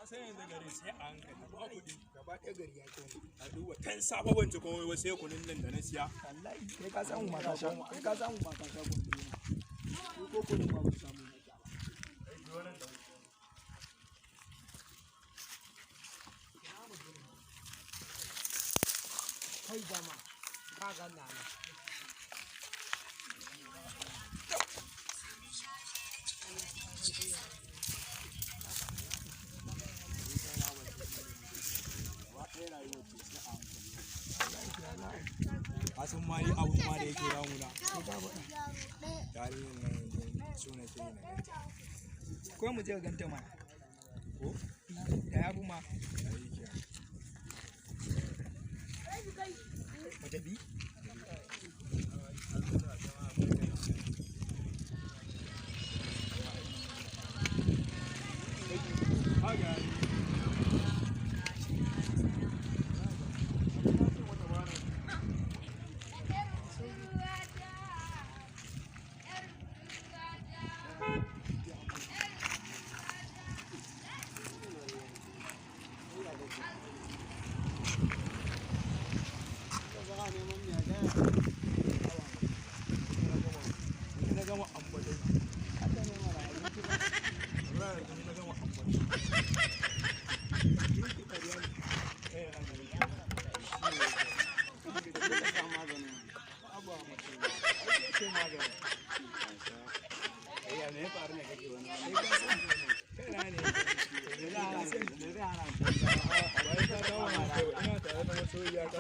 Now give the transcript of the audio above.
sai yanzu gari sai a hankali ba kuɗi gaba ɗaya gari ya kai a duba tan safa ban ci komai ba sai kunun nan da na siya wallahi kai ka samu ma ka sha kai ka samu ma ka sha ko kunun ma ba samu na sha kai jama ka ga nan kasan ma ni abun ma da yake ramuna tarihin nan so na ke yi na ganta ko mu je ganta ma ko da ya bu ma ya yi kira matabi ina tare da masoyiya ta